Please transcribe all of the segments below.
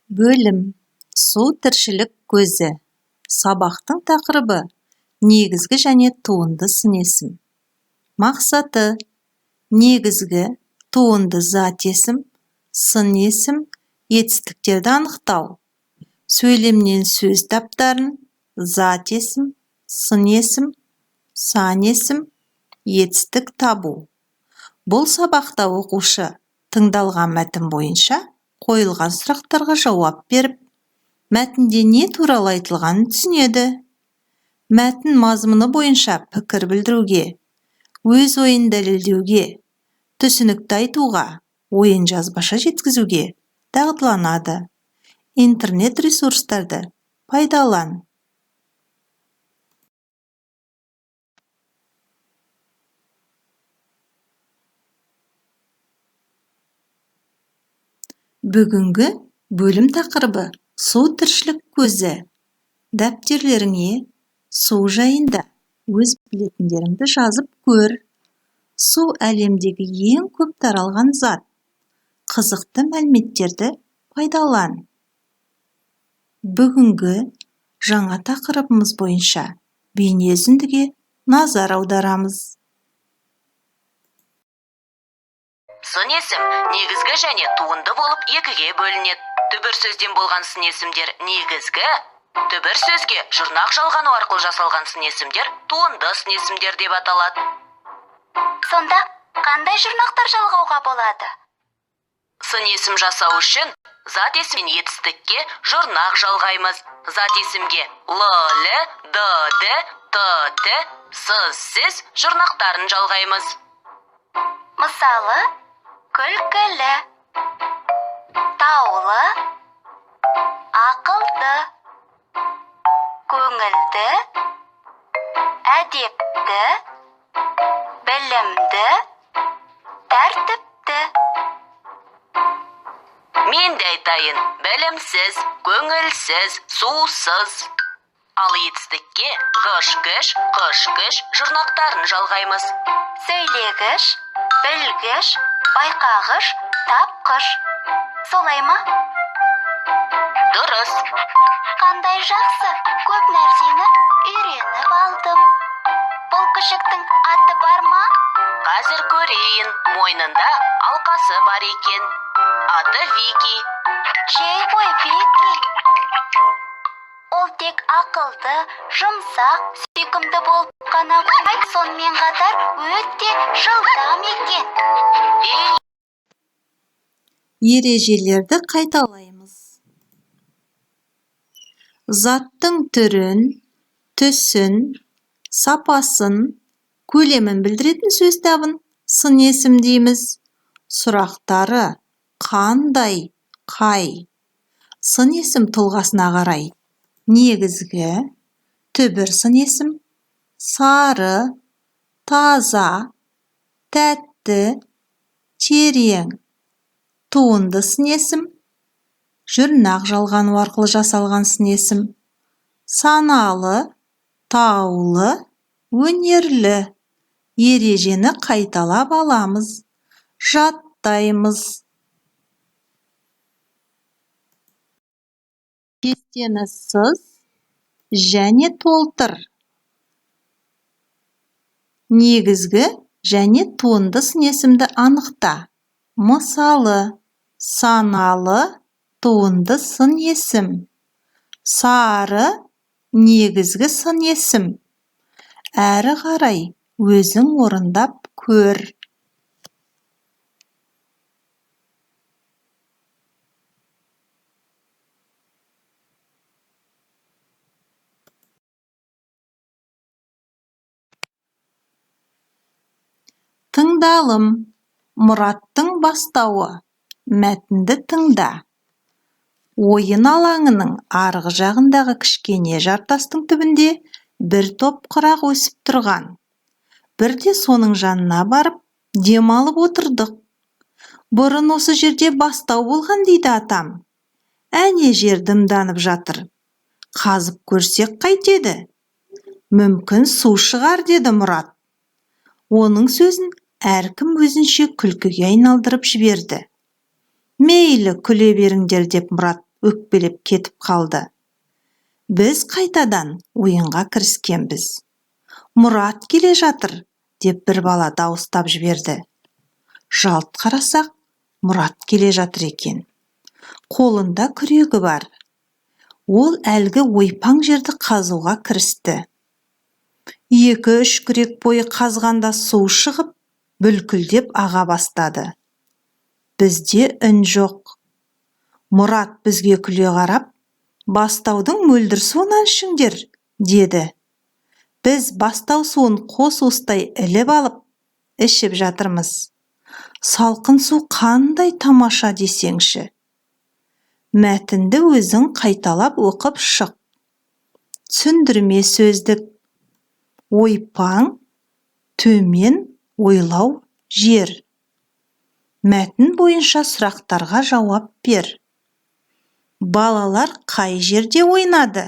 Бөлім су тіршілік көзі. Сабақтың тақырыбы негізгі және туынды сын есім. Мақсаты негізгі туынды зат есім, сын есім, етістіктерді анықтау. Сөйлемнен сөз таптарын зат есім, сын есім, сан есім, етістік табу. Бұл сабақта оқушы тыңдалған мәтін бойынша қойылған сұрақтарға жауап беріп, мәтінде не туралы айтылғанын түсінеді. Мәтін мазмұны бойынша пікір білдіруге, өз ойын дәлелдеуге, түсінікті айтуға, ойын жазбаша жеткізуге дағдыланады. Интернет ресурстарды пайдалан. Бүгінгі бөлім тақырыбы су тіршілік көзі. Дәптерлеріңе су жайында өз білетіндеріңді жазып көр. Су әлемдегі ең көп таралған зат. Қызықты мәліметтерді пайдалан. Бүгінгі жаңа тақырыбымыз бойынша бейне үзіндіге назар аударамыз. Сын есім негізгі және туынды болып екіге бөлінеді. Түбір сөзден болған сын есімдер негізгі, түбір сөзге жұрнақ жалғану арқылы жасалған сын есімдер туынды сын есімдер деп аталады. Сонда қандай жұрнақтар жалғауға болады? Сын есім жасау үшін зат есіммен етістікке жұрнақ жалғаймыз. Зат есімге л, д, т, с жұрнақтарын жалғаймыз. Мысалы, күлкілі, таулы, ақылды, көңілді, әдепті, білімді, тәртіпті. Мен де айтайын, білімсіз, көңілсіз, сусыз. Ал етістікке ғыш-гіш, қыш-кіш жұрнақтарын жалғаймыз. Сөйлегіш, білгіш, байқағыш, тапқыш. Солай ма? Дұрыс. Қандай жақсы, көп нәрсені үйреніп алдым. Бұл күшіктің аты бар ма? Қазір көрейін, мойнында алқасы бар екен. Аты Вики. Жей ғой, Вики. Ол тек ақылды, жұмсақ, сүйкімді болып қана қоймай, сонымен қатар өте жылдам екен. Ережелерді қайталаймыз. Заттың түрін, түсін, сапасын, көлемін білдіретін сөз табын сын есім дейміз. Сұрақтары қандай, қай. Сын есім тұлғасына қарай. Негізгі, түбір сын есім, сары, таза, тәтті, терең. Туынды сын есім, жұрнақ жалғану арқылы жасалған сын есім. Саналы, таулы, өнерлі. Ережені қайталап аламыз, жаттаймыз. Кестені сыз және толтыр. Негізгі және туынды сын есімді анықта. Мысалы, саналы, туынды сын есім. Сары, негізгі сын есім. Әрі қарай өзің орындап көр. Тыңдалым. Мұраттың бастауы. Мәтінді тыңда. Ойын алаңының арғы жағындағы кішкене жартастың түбінде бір топ құрақ өсіп тұрған. Бірде соның жанына барып, демалып отырдық. Бұрын осы жерде бастау болған дейді атам. Әне жер дымданып жатыр. Қазып көрсек қайтеді? Мүмкін су шығар, деді Мұрат. Оның сөзін әркім өзінше күлкіге айналдырып жіберді. Мейлі күле беріңдер деп Мұрат өкпелеп кетіп қалды. Біз қайтадан ойынға кіріскенбіз. Мұрат келе жатыр, деп бір бала дауыстап жіберді. Жалт қарасақ, Мұрат келе жатыр екен. Қолында күрегі бар. Ол әлгі ойпаң жерді қазуға кірісті. 2-3 күрек бойы қазғанда су шығып, бүлкілдеп аға бастады. Бізде үн жоқ. Мұрат бізге күле қарап, бастаудың мөлдір суынан ішіңдер, деді. Біз бастау суын қос уыстай іліп алып, ішіп жатырмыз. Салқын су қандай тамаша десеңші. Мәтінді өзің қайталап оқып шық. Түсіндірме сөздік. Ойпаң, төмен, ойлау, жер. Мәтін бойынша сұрақтарға жауап бер. Балалар қай жерде ойнады?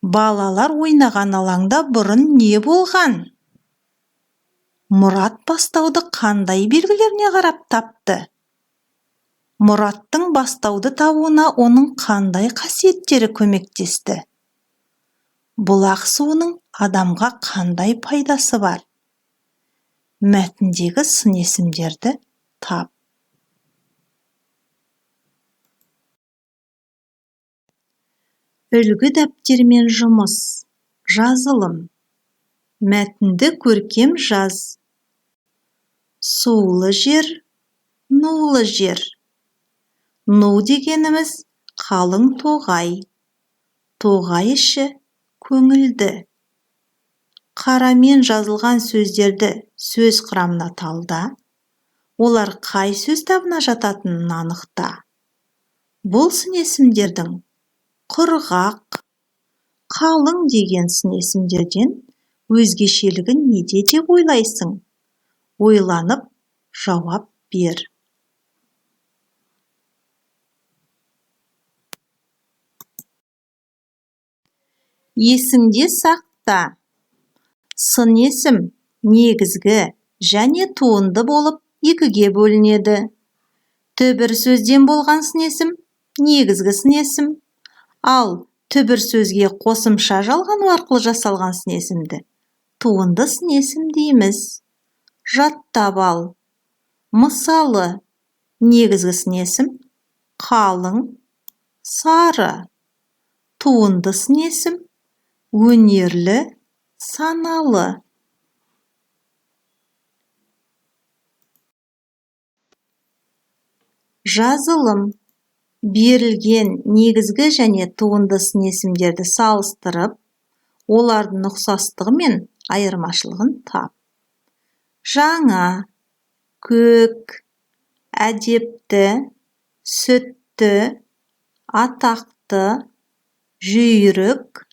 Балалар ойнаған алаңда бұрын не болған? Мұрат бастауды қандай белгілеріне қарап тапты? Мұраттың бастауды табуына оның қандай қасиеттері көмектесті? Бұлақ суының адамға қандай пайдасы бар? Мәтіндегі сын есімдерді тап. Үлгі дәптермен жұмыс. Жазылым. Мәтінді көркем жаз. Сулы жер, нулы жер. Ну дегеніміз қалың тоғай. Тоғай іші көңілді. Қарамен жазылған сөздерді сөз құрамына талда. Олар қай сөз табына жататынын анықта. Бұл сын есімдердің құрғақ, қалың деген сын есімдерден өзгешелігі неде деп ойлайсың? Ойланып, жауап бер. Есіңде сақта. Сын есім негізгі және туынды болып екіге бөлінеді. Түбір сөзден болған сын есім негізгі сын есім, ал түбір сөзге қосымша жалғану арқылы жасалған сын есімді туынды сын есім дейміз. Жаттап ал. Мысалы, негізгі сын есім қалың, сары. Туынды сын есім өнерлі, саналы. Жазылым. Берілген негізгі және туынды сын есімдерді салыстырып, олардың ұқсастығы мен айырмашылығын тап. Жаңа, көк, әдепті, сүтті, атақты, жүйрік,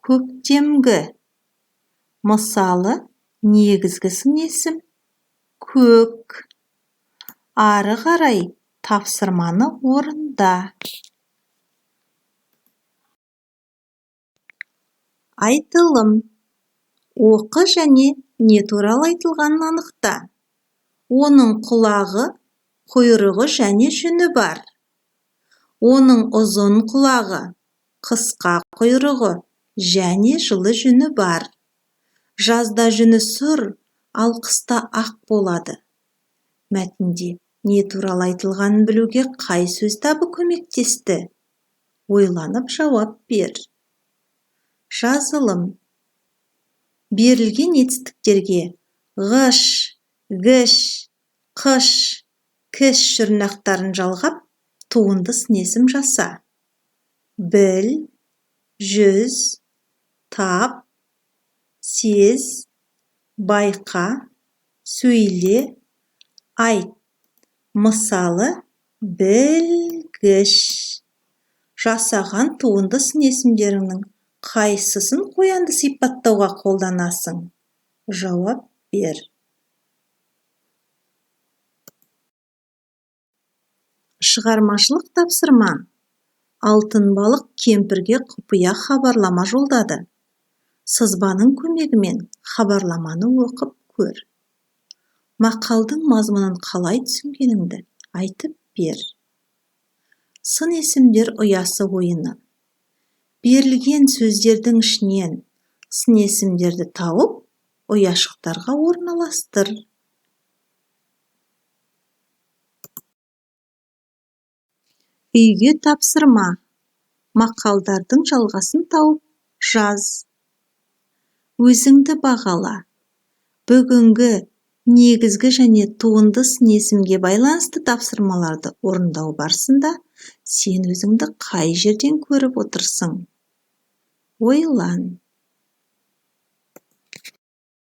көктемгі. Мысалы, негізгі сын есім көк. Ары қарай тапсырманы орында. Айтылым. Оқы және не туралы айтылғанын анықта. Оның құлағы, құйрығы және жүні бар. Оның ұзын құлағы, қысқа құйрығы және жылы жүні бар. Жазда жүні сұр, ал қыста ақ болады. Мәтінде не туралы айтылғанын білуге қай сөз табы көмектесті? Ойланып жауап бер. Жазылым. Берілген етістіктерге ғыш, гіш, қыш, кіш жұрнақтарын жалғап, туынды сын есім жаса. Біл, жүз, тап, сез, байқа, сөйле, айт. Мысалы, білгіш. Жасаған туынды сын есімдерінің қайсысын қоянды сипаттауға қолданасың? Жауап бер. Шығармашылық тапсырма. Алтын балық кемпірге құпия хабарлама жолдады. Сызбаның көмегімен хабарламаны оқып көр. Мақалдың мазмұнын қалай түсінгеніңді айтып бер. сын есімдер ұясы ойыны. Берілген сөздердің ішінен сын есімдерді тауып, ұяшықтарға орналастыр. Үйге тапсырма. Мақалдардың жалғасын тауып жаз. Өзіңді бағала. Бүгінгі негізгі және туынды сын есімге байланысты тапсырмаларды орындау барысында сен өзіңді қай жерден көріп отырсың? Ойлан.